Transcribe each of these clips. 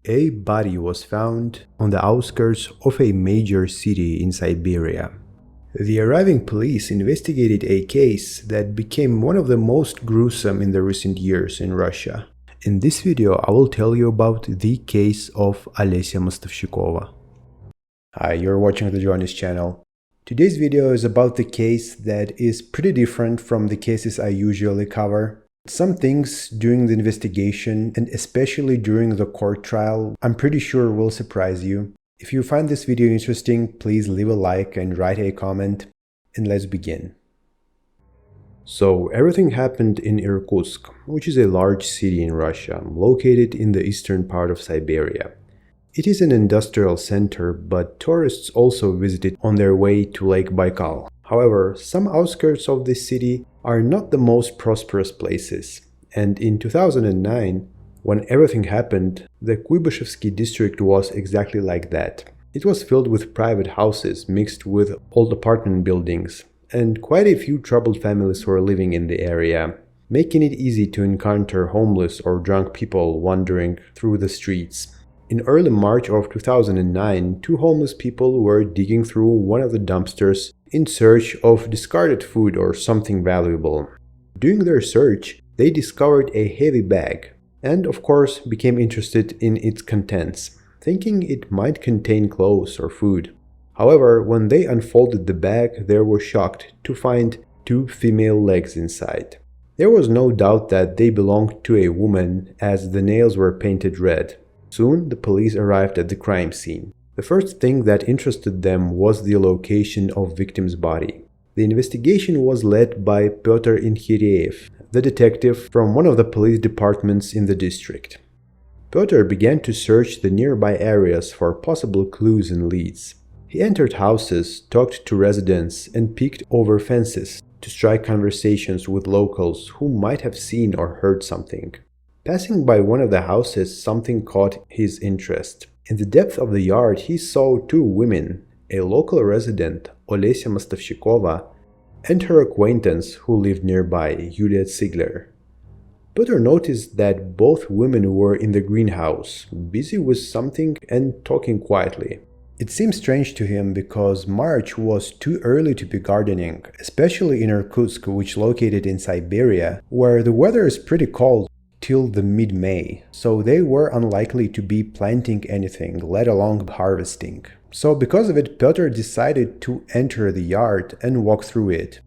A body was found on the outskirts of a major city in Siberia. The arriving police investigated a case that became one of the most gruesome in the recent years in Russia. In this video, I will tell you about the case of Olesya Mostovshikova. Hi, you're watching the Jonas channel. Today's video is about the case that is pretty different from the cases I usually cover. Some things during the investigation, and especially during the court trial, I'm pretty sure will surprise you. If you find this video interesting, please leave a like and write a comment, and let's begin. So, everything happened in Irkutsk, which is a large city in Russia, located in the eastern part of Siberia. It is an industrial center, but tourists also visit it on their way to Lake Baikal. However, some outskirts of this city are not the most prosperous places, and in 2009, when everything happened, the Kuibashevsky district was exactly like that. It was filled with private houses mixed with old apartment buildings, and quite a few troubled families were living in the area, making it easy to encounter homeless or drunk people wandering through the streets. In early March of 2009, two homeless people were digging through one of the dumpsters in search of discarded food or something valuable. During their search, they discovered a heavy bag and, of course, became interested in its contents, thinking it might contain clothes or food. However, when they unfolded the bag, they were shocked to find two female legs inside. There was no doubt that they belonged to a woman, as the nails were painted red. Soon, the police arrived at the crime scene. The first thing that interested them was the location of victim's body. The investigation was led by Pyotr Inkhireev, the detective from one of the police departments in the district. Pyotr began to search the nearby areas for possible clues and leads. He entered houses, talked to residents, and peeked over fences to strike conversations with locals who might have seen or heard something. Passing by one of the houses, something caught his interest. In the depth of the yard, he saw two women, a local resident, Olesya Mostovshikova, and her acquaintance who lived nearby, Yulia Tsigler. Pyotr noticed that both women were in the greenhouse, busy with something and talking quietly. It seemed strange to him because March was too early to be gardening, especially in Irkutsk, which is located in Siberia, where the weather is pretty cold till the mid-May, so they were unlikely to be planting anything, let alone harvesting. So because of it, Pyotr decided to enter the yard and walk through it.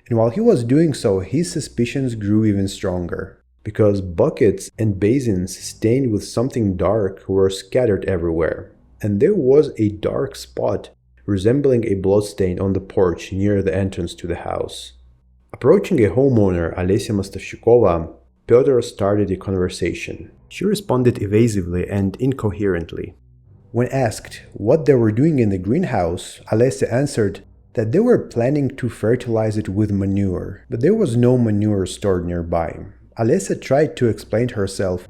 And while he was doing so, his suspicions grew even stronger, because buckets and basins stained with something dark were scattered everywhere, and there was a dark spot resembling a bloodstain on the porch near the entrance to the house. Approaching a homeowner, Olesya Mostovshikova, Pyotr started a conversation. She responded evasively and incoherently. When asked what they were doing in the greenhouse, Olesya answered that they were planning to fertilize it with manure, but there was no manure stored nearby. Olesya tried to explain herself,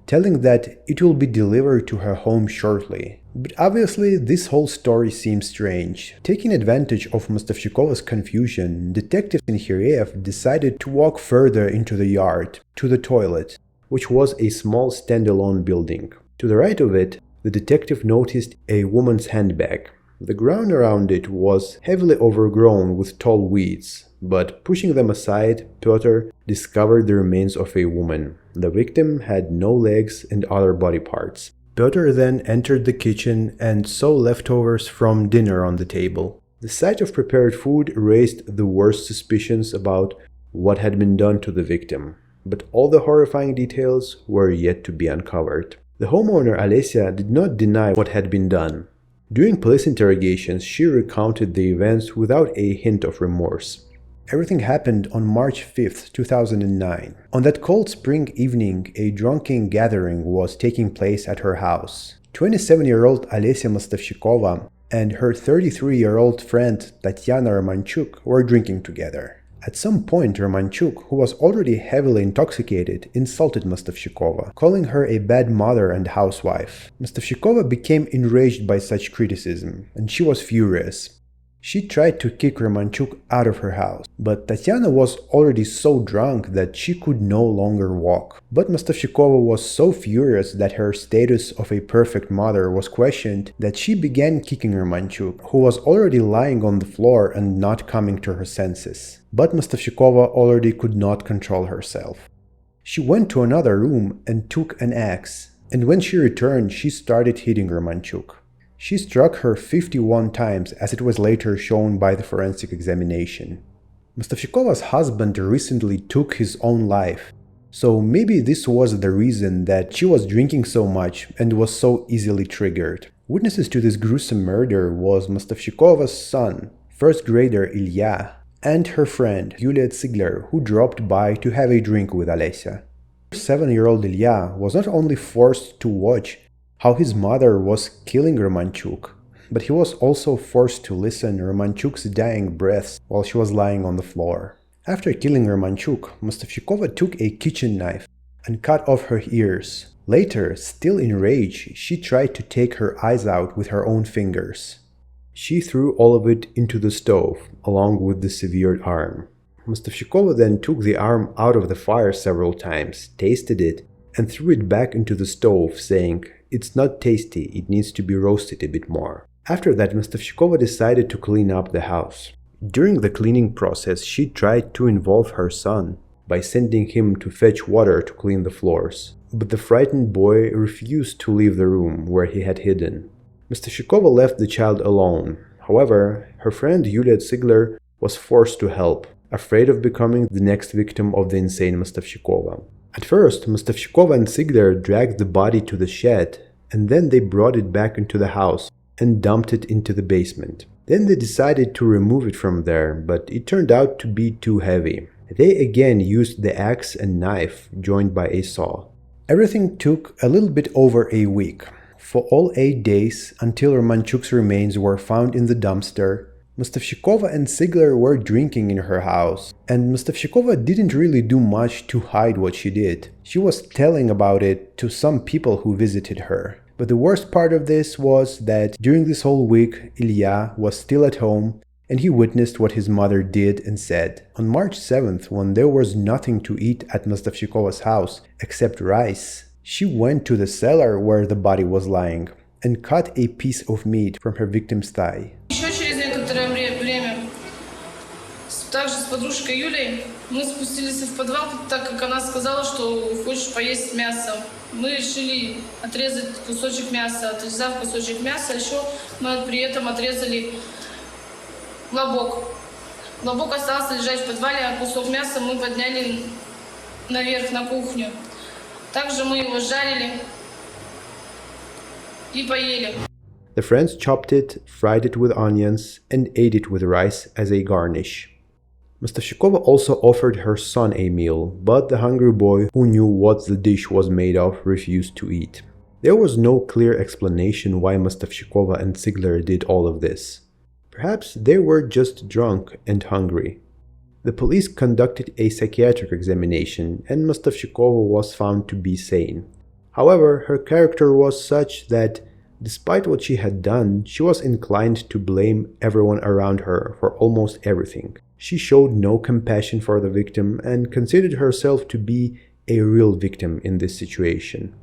telling that it will be delivered to her home shortly. But obviously, this whole story seems strange. Taking advantage of Mostovshikova's confusion, Detective Inkhireev decided to walk further into the yard, to the toilet, which was a small standalone building. To the right of it, the detective noticed a woman's handbag. The ground around it was heavily overgrown with tall weeds, but pushing them aside, Pyotr discovered the remains of a woman. The victim had no legs and other body parts. Pyotr then entered the kitchen and saw leftovers from dinner on the table. The sight of prepared food raised the worst suspicions about what had been done to the victim, but all the horrifying details were yet to be uncovered. The homeowner Olesya did not deny what had been done. During police interrogations, she recounted the events without a hint of remorse. Everything happened on March 5, 2009. On that cold spring evening, a drunken gathering was taking place at her house. 27-year-old Olesya Mostovshikova and her 33-year-old friend Tatyana Romanchuk were drinking together. At some point, Romanchuk, who was already heavily intoxicated, insulted Mostovshikova, calling her a bad mother and housewife. Mostovshikova became enraged by such criticism, and she was furious. She tried to kick Romanchuk out of her house, but Tatiana was already so drunk that she could no longer walk. But Mostovshikova was so furious that her status of a perfect mother was questioned that she began kicking Romanchuk, who was already lying on the floor and not coming to her senses. But Mostovshikova already could not control herself. She went to another room and took an axe, and when she returned, she started hitting Romanchuk. She struck her 51 times, as it was later shown by the forensic examination. Mostovshikova's husband recently took his own life, so maybe this was the reason that she was drinking so much and was so easily triggered. Witnesses to this gruesome murder was Mostovshikova's son, first grader Ilya, and her friend Yulia Ziegler, who dropped by to have a drink with Olesya. 7-year-old Ilya was not only forced to watch how his mother was killing Romanchuk, but he was also forced to listen Romanchuk's dying breaths while she was lying on the floor. After killing Romanchuk, Mostovshikova took a kitchen knife and cut off her ears. Later, still in rage, she tried to take her eyes out with her own fingers. She threw all of it into the stove, along with the severed arm. Mostovshikova then took the arm out of the fire several times, tasted it, and threw it back into the stove, saying, "It's not tasty, it needs to be roasted a bit more." After that, Mostovshikova decided to clean up the house. During the cleaning process, she tried to involve her son by sending him to fetch water to clean the floors. But the frightened boy refused to leave the room where he had hidden. Mostovshikova left the child alone. However, her friend Yulia Ziegler was forced to help, afraid of becoming the next victim of the insane Mostovshikova. At first, Mostovshikova and Ziegler dragged the body to the shed, and then they brought it back into the house and dumped it into the basement. Then they decided to remove it from there, but it turned out to be too heavy. They again used the axe and knife joined by a saw. Everything took a little bit over a week. For all 8 days, until Romanchuk's remains were found in the dumpster, Mostovshikova and Ziegler were drinking in her house, and Mostovshikova didn't really do much to hide what she did. She was telling about it to some people who visited her. But the worst part of this was that during this whole week, Ilya was still at home, and he witnessed what his mother did and said. On March 7th, when there was nothing to eat at Mostovshikova's house except rice, she went to the cellar where the body was lying and cut a piece of meat from her victim's thigh. Также с подружкой Юлей мы спустились в подвал, так как она сказала, что хочешь поесть мясо. Мы решили отрезать кусочек мяса. Отрезав кусочек мяса, еще мы при этом отрезали лобок. Лобок остался лежать в подвале, а кусок мяса мы подняли наверх на кухню. Также мы его жарили и поели. The friends chopped it, fried it with onions, and ate it with rice as a garnish. Mostovshikova also offered her son a meal, but the hungry boy, who knew what the dish was made of, refused to eat. There was no clear explanation why Mostovshikova and Ziegler did all of this. Perhaps they were just drunk and hungry. The police conducted a psychiatric examination, and Mostovshikova was found to be sane. However, her character was such that, despite what she had done, she was inclined to blame everyone around her for almost everything. She showed no compassion for the victim and considered herself to be a real victim in this situation.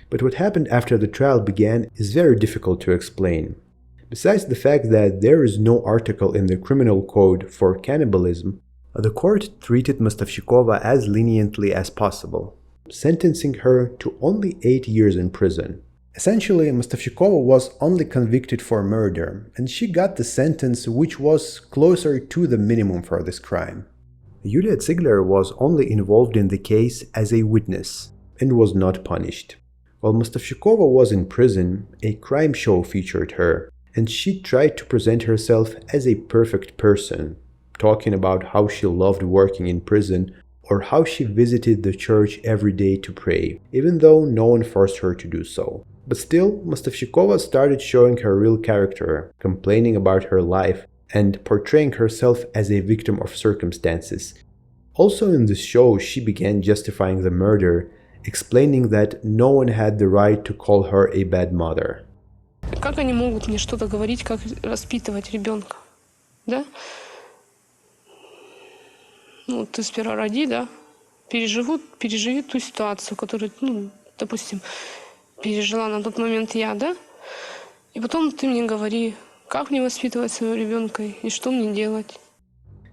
But what happened after the trial began is very difficult to explain. Besides the fact that there is no article in the criminal code for cannibalism, the court treated Mostovshikova as leniently as possible, sentencing her to only 8 years in prison. Essentially, Mostovshikova was only convicted for murder, and she got the sentence which was closer to the minimum for this crime. Yulia Ziegler was only involved in the case as a witness and was not punished. While Mostovshikova was in prison, a crime show featured her, and she tried to present herself as a perfect person, talking about how she loved working in prison or how she visited the church every day to pray, even though no one forced her to do so. But still, Mostovshikova started showing her real character, complaining about her life, and portraying herself as a victim of circumstances. Also in this show, she began justifying the murder, explaining that no one had the right to call her a bad mother. Как они могут мне что-то говорить, как воспитывать ребенка? да? Ну, ты сперва роди, да? Переживи ту ситуацию, которую, ну, допустим, пережила на тот момент я, да? И потом ты мне говори, как мне воспитывать своего ребенка и что мне делать.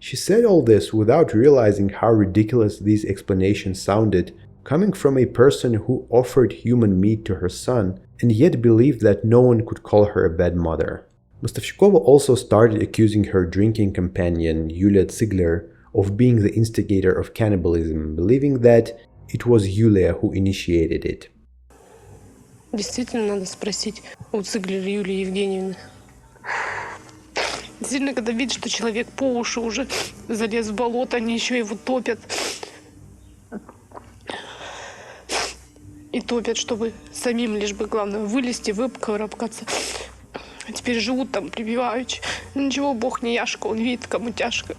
She said all this without realizing how ridiculous these explanations sounded, coming from a person who offered human meat to her son and yet believed that no one could call her a bad mother. Mostovshikova also started accusing her drinking companion, Yulia Ziegler, of being the instigator of cannibalism, believing that it was Yulia who initiated it. Действительно, надо спросить у Циглер Юлии Евгеньевны. Действительно, когда видишь, что человек по уши уже залез в болото, они еще его топят. И топят, чтобы самим лишь бы, главное, вылезти, выкарабкаться. А теперь живут там припеваючи. Ничего, Бог не яшка, он видит, кому тяжко.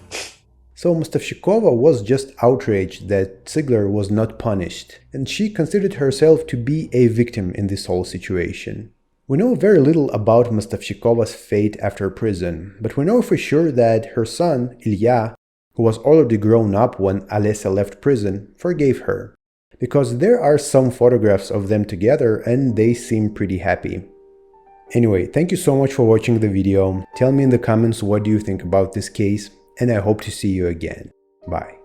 So Mostovshikova was just outraged that Ziegler was not punished, and she considered herself to be a victim in this whole situation. We know very little about Mostovshikova's fate after prison, but we know for sure that her son, Ilya, who was already grown up when Olesya left prison, forgave her. Because there are some photographs of them together and they seem pretty happy. Anyway, thank you so much for watching the video. Tell me in the comments what do you think about this case, and I hope to see you again. Bye.